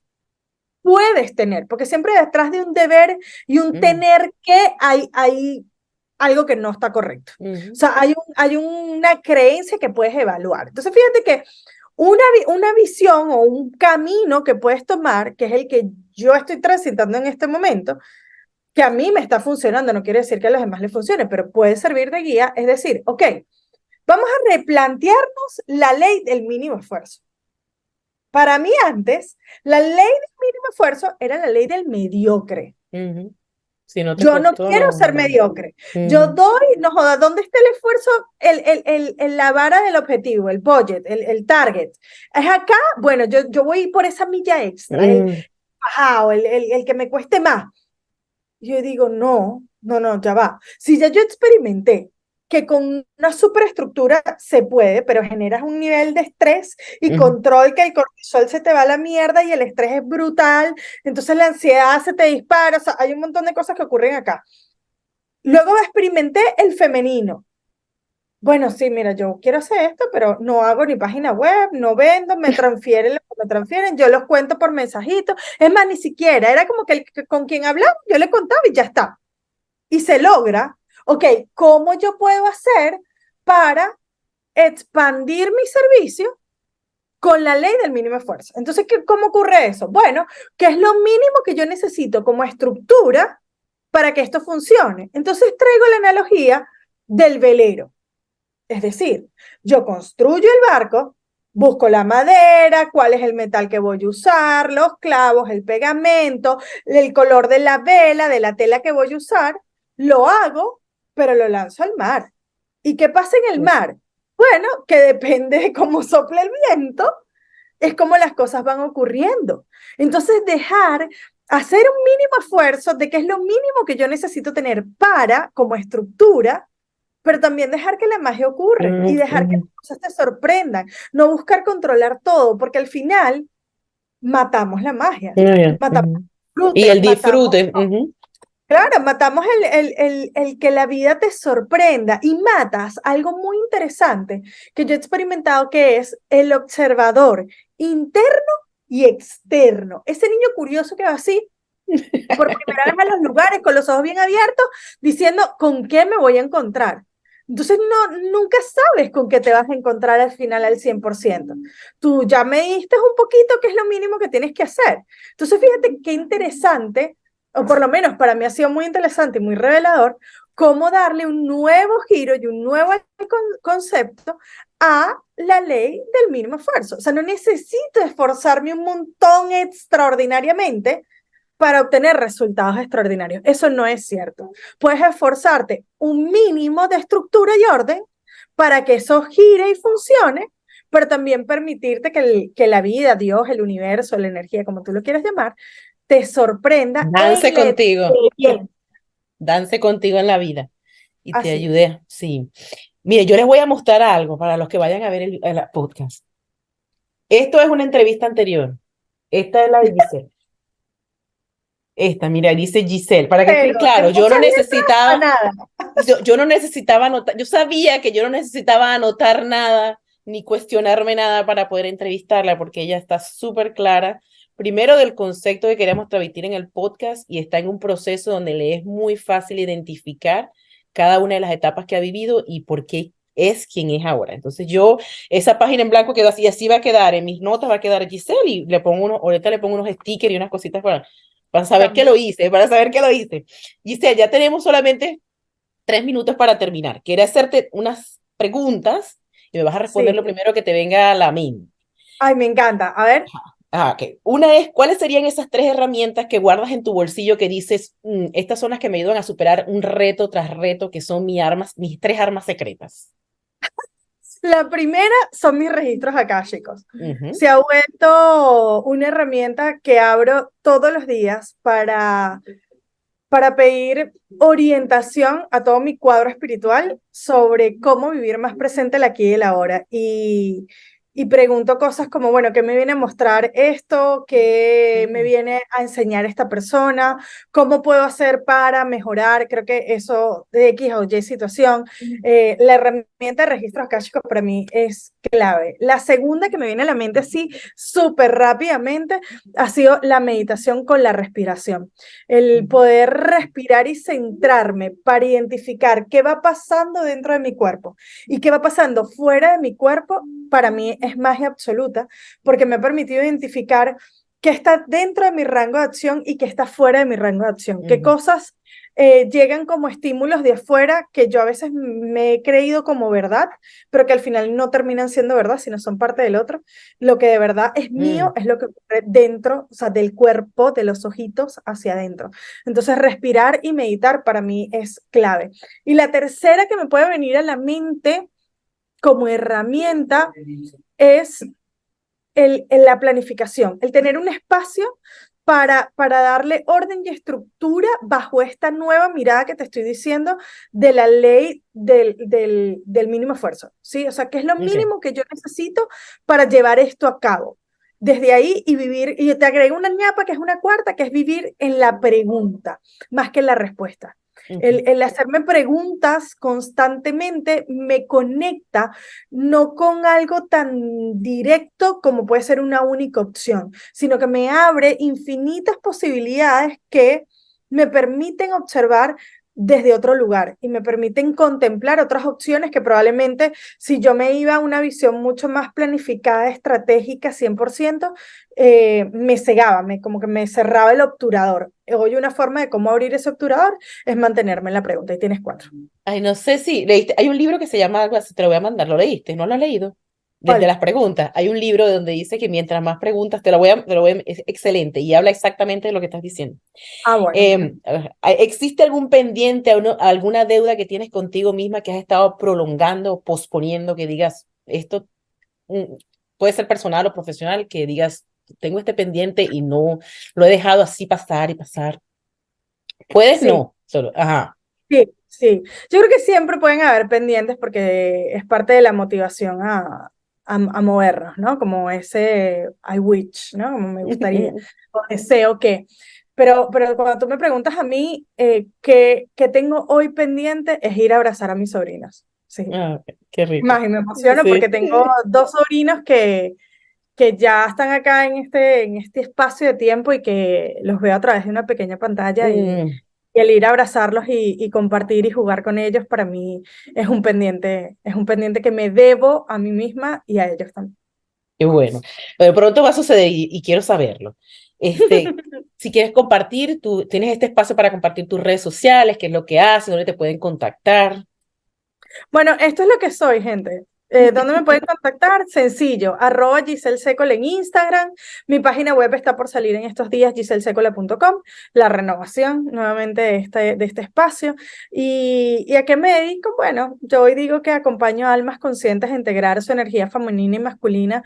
puedes tener, porque siempre detrás de un deber y un tener que hay algo que no está correcto. O sea, hay una creencia que puedes evaluar. Entonces, fíjate que una visión o un camino que puedes tomar, que es el que yo estoy transitando en este momento, que a mí me está funcionando, no quiere decir que a los demás les funcione, pero puede servir de guía, es decir, ok, vamos a replantearnos la ley del mínimo esfuerzo. Para mí antes, la ley del mínimo esfuerzo era la ley del mediocre. Si no te Yo no costó, quiero no. ser mediocre. Yo doy, no joda, ¿dónde está el esfuerzo? La vara del objetivo, el budget, el target. ¿Es acá? Bueno, yo voy por esa milla extra, bajado, el que me cueste más. Yo digo, no, ya va. Si ya yo experimenté que con una superestructura se puede, pero generas un nivel de estrés y control que el cortisol se te va a la mierda y el estrés es brutal, entonces la ansiedad se te dispara, o sea, hay un montón de cosas que ocurren acá. Luego experimenté el femenino. Bueno, sí, mira, yo quiero hacer esto, pero no hago ni página web, no vendo, me transfieren lo que me transfieren, yo los cuento por mensajitos. Es más, ni siquiera, era como que con quien hablaba, yo le contaba y ya está. Y se logra, ok, ¿cómo yo puedo hacer para expandir mi servicio con la ley del mínimo esfuerzo. Entonces, ¿cómo ocurre eso? Bueno, que es lo mínimo que yo necesito como estructura para que esto funcione. Entonces, traigo la analogía del velero. Es decir, yo construyo el barco, busco la madera, cuál es el metal que voy a usar, los clavos, el pegamento, el color de la vela, de la tela que voy a usar, lo hago, pero lo lanzo al mar. ¿Y qué pasa en el mar? Bueno, que depende de cómo sople el viento, es como las cosas van ocurriendo. Entonces, hacer un mínimo esfuerzo de qué es lo mínimo que yo necesito tener para, como estructura, pero también dejar que la magia ocurra y dejar que las cosas te sorprendan. No buscar controlar todo, porque al final matamos la magia, Muy bien. matamos el Y disfrute, el disfrute. claro, matamos el que la vida te sorprenda y matas algo muy interesante que yo he experimentado, que es el observador interno y externo. Ese niño curioso que va así por primera vez a los lugares con los ojos bien abiertos, diciendo con qué me voy a encontrar. Entonces nunca sabes con qué te vas a encontrar al final al 100%. Tú ya me diste un poquito qué es lo mínimo que tienes que hacer. Entonces fíjate qué interesante, o por lo menos para mí ha sido muy interesante y muy revelador, cómo darle un nuevo giro y un nuevo concepto a la ley del mínimo esfuerzo. O sea, no necesito esforzarme un montón extraordinariamente para obtener resultados extraordinarios. Eso no es cierto. Puedes esforzarte un mínimo de estructura y orden para que eso gire y funcione, pero también permitirte que la vida, Dios, el universo, la energía, como tú lo quieras llamar, te sorprenda Dance contigo, bien. dance contigo en la vida y te Así es. ayude. Sí. Mire, yo les voy a mostrar algo para los que vayan a ver el podcast. Esto es una entrevista anterior. Esta es la de Giselle. Esta, mira, dice Giselle, para que esté Pero claro, de muchas letras a nada. yo no necesitaba anotar, yo sabía que yo no necesitaba anotar nada ni cuestionarme nada para poder entrevistarla, porque ella está súper clara, primero del concepto que queremos transmitir en el podcast, y está en un proceso donde le es muy fácil identificar cada una de las etapas que ha vivido y por qué es quien es ahora. Entonces esa página en blanco quedó así, así va a quedar, en mis notas va a quedar Giselle, y ahorita le pongo unos stickers y unas cositas para saber que lo hice, para saber que lo hice. Giselle, ya tenemos solamente 3 minutos para terminar. Quiero hacerte unas preguntas y me vas a responder Sí. lo primero que te venga a la mente. Ay, me encanta. A ver. Okay. Una es, ¿cuáles serían esas 3 herramientas que guardas en tu bolsillo que dices, estas son las que me ayudan a superar un reto tras reto, que son mis 3 armas secretas? La primera son mis registros akáshicos. Uh-huh. Se ha vuelto una herramienta que abro todos los días para pedir orientación a todo mi cuadro espiritual sobre cómo vivir más presente el aquí y el ahora. Y pregunto cosas como, bueno, ¿qué me viene a mostrar esto? ¿Qué me viene a enseñar esta persona? ¿Cómo puedo hacer para mejorar? Creo que eso de X o Y situación, la herramienta de registros akáshicos para mí es clave. La segunda que me viene a la mente así súper rápidamente ha sido la meditación con la respiración. El poder respirar y centrarme para identificar qué va pasando dentro de mi cuerpo y qué va pasando fuera de mi cuerpo, para mí es magia absoluta, porque me ha permitido identificar qué está dentro de mi rango de acción y qué está fuera de mi rango de acción, qué cosas llegan como estímulos de afuera que yo a veces me he creído como verdad, pero que al final no terminan siendo verdad, sino son parte del otro. Lo que de verdad es mío es lo que ocurre dentro, o sea, del cuerpo, de los ojitos hacia adentro. Entonces, respirar y meditar para mí es clave. Y la tercera que me puede venir a la mente como herramienta es la planificación, el tener un espacio para darle orden y estructura bajo esta nueva mirada que te estoy diciendo de la ley del mínimo esfuerzo, ¿sí? O sea, ¿qué es lo mínimo que yo necesito para llevar esto a cabo? Desde ahí y vivir, y te agrego una ñapa que es una cuarta, que es vivir en la pregunta, más que en la respuesta. El hacerme preguntas constantemente me conecta no con algo tan directo como puede ser una única opción, sino que me abre infinitas posibilidades que me permiten observar desde otro lugar y me permiten contemplar otras opciones que probablemente si yo me iba a una visión mucho más planificada, estratégica, 100%, me cegaba, como que me cerraba el obturador. Hoy una forma de cómo abrir ese obturador es mantenerme en la pregunta y tienes cuatro. Ay, no sé si leíste, hay un libro que se llama algo así, te lo voy a mandar, ¿lo leíste? ¿No lo has leído? Desde ¿Cuál? las preguntas, hay un libro donde dice que mientras más preguntas, es excelente y habla exactamente de lo que estás diciendo. Ah, bueno, mira. ¿Existe algún pendiente, alguna deuda que tienes contigo misma que has estado prolongando, posponiendo, que digas, esto mm, puede ser personal o profesional, que digas, tengo este pendiente y no lo he dejado así pasar y pasar? Puedes, Sí. no, solo, ajá. Sí, sí. Yo creo que siempre pueden haber pendientes porque es parte de la motivación a movernos, ¿no? Como ese I wish, ¿no? Como me gustaría o deseo que. Pero cuando tú me preguntas a mí qué tengo hoy pendiente es ir a abrazar a mis sobrinos. Sí. Ah, qué rico. Más y me emociono porque Sí. tengo dos sobrinos que ya están acá en este espacio de tiempo y que los veo a través de una pequeña pantalla Mm, y el ir a abrazarlos y compartir y jugar con ellos para mí es un pendiente que me debo a mí misma y a ellos también. qué bueno. Pero pronto va a suceder y quiero saberlo. Si quieres compartir, tú tienes este espacio para compartir tus redes sociales, qué es lo que haces, dónde te pueden contactar. Bueno, esto es lo que soy, gente. ¿Dónde me pueden contactar? Sencillo, @Giselle Secol en Instagram. Mi página web está por salir en estos días, giselsecola.com. La renovación nuevamente de este espacio. ¿Y a qué me dedico? Bueno, yo hoy digo que acompaño a almas conscientes a integrar su energía femenina y masculina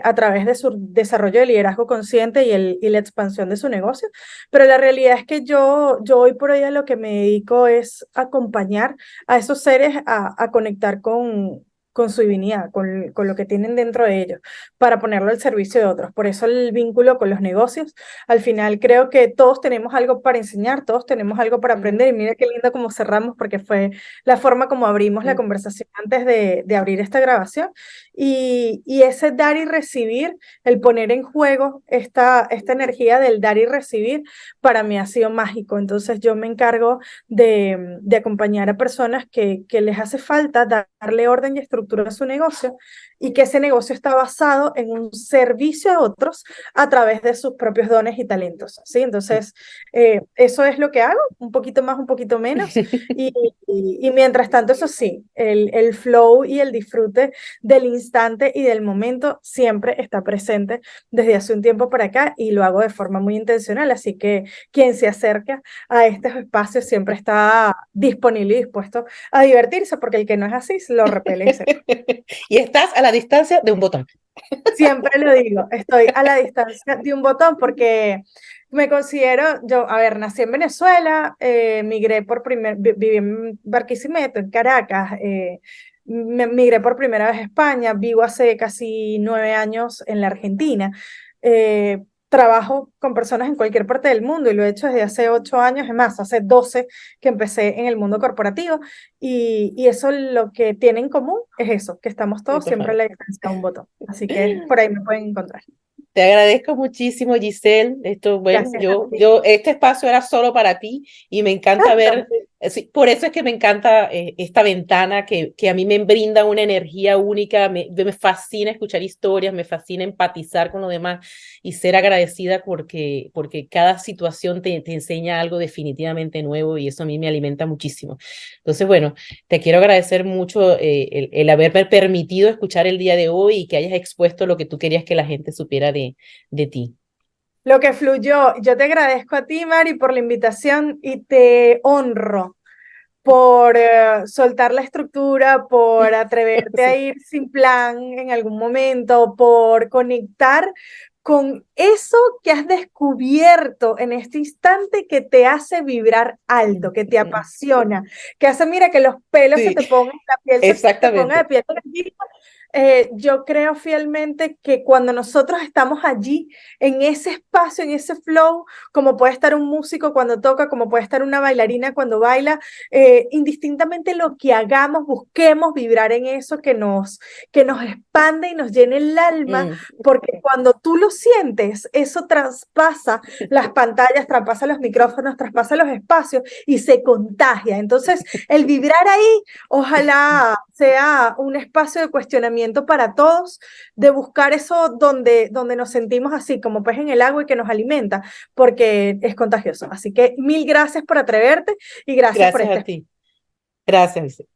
a través de su desarrollo de liderazgo consciente y la expansión de su negocio. Pero la realidad es que yo hoy por hoy a lo que me dedico es acompañar a esos seres a conectar con su divinidad, con lo que tienen dentro de ellos, para ponerlo al servicio de otros. Por eso el vínculo con los negocios. Al final creo que todos tenemos algo para enseñar, todos tenemos algo para aprender. Y mira qué lindo como cerramos, porque fue la forma como abrimos la conversación antes de abrir esta grabación. Y ese dar y recibir, el poner en juego esta energía del dar y recibir, para mí ha sido mágico. Entonces yo me encargo de acompañar a personas que les hace falta darle orden y estructura a su negocio y que ese negocio está basado en un servicio a otros a través de sus propios dones y talentos, ¿sí? Entonces, eso es lo que hago, un poquito más, un poquito menos, y mientras tanto, eso sí, el flow y el disfrute del instante y del momento siempre está presente desde hace un tiempo para acá y lo hago de forma muy intencional, así que quien se acerca a estos espacios siempre está disponible y dispuesto a divertirse, porque el que no es así lo repele en seco. Y estás a la distancia de un botón. Siempre lo digo, estoy a la distancia de un botón porque me considero, yo, a ver, nací en Venezuela, migré viví en Barquisimeto, en Caracas, migré por primera vez a España, vivo hace casi 9 años en la Argentina. Trabajo con personas en cualquier parte del mundo y lo he hecho desde hace 8 años, es más, hace 12 que empecé en el mundo corporativo y eso lo que tiene en común es eso, que estamos todos siempre a la distancia de un botón. Así que por ahí me pueden encontrar. Te agradezco muchísimo, Giselle. Esto, bueno, Gracias a ti. este espacio era solo para ti y me encanta ver, sí, por eso es que me encanta esta ventana que a mí me brinda una energía única, me fascina escuchar historias, me fascina empatizar con los demás y ser agradecida porque cada situación te enseña algo definitivamente nuevo y eso a mí me alimenta muchísimo. Entonces, bueno, te quiero agradecer mucho el haberme permitido escuchar el día de hoy y que hayas expuesto lo que tú querías que la gente supiera de ti. Lo que fluyó, yo te agradezco a ti, Mari, por la invitación y te honro por soltar la estructura, por atreverte a Sí. ir sin plan en algún momento, por conectar con eso que has descubierto en este instante que te hace vibrar alto, que te apasiona, que hace, mira, que los pelos se Sí, te pongan, la piel se te ponga de exactamente. piel de gallina Yo creo fielmente que cuando nosotros estamos allí, en ese espacio, en ese flow, como puede estar un músico cuando toca, como puede estar una bailarina cuando baila, indistintamente lo que hagamos, busquemos vibrar en eso que nos expande y nos llene el alma, Mm. porque cuando tú lo sientes, eso traspasa las pantallas, traspasa los micrófonos, traspasa los espacios y se contagia. Entonces, el vibrar ahí, ojalá sea un espacio de cuestionamiento para todos, de buscar eso donde nos sentimos así, como pues en el agua y que nos alimenta, porque es contagioso. Así que mil gracias por atreverte y gracias por Gracias a este ti. Gracias.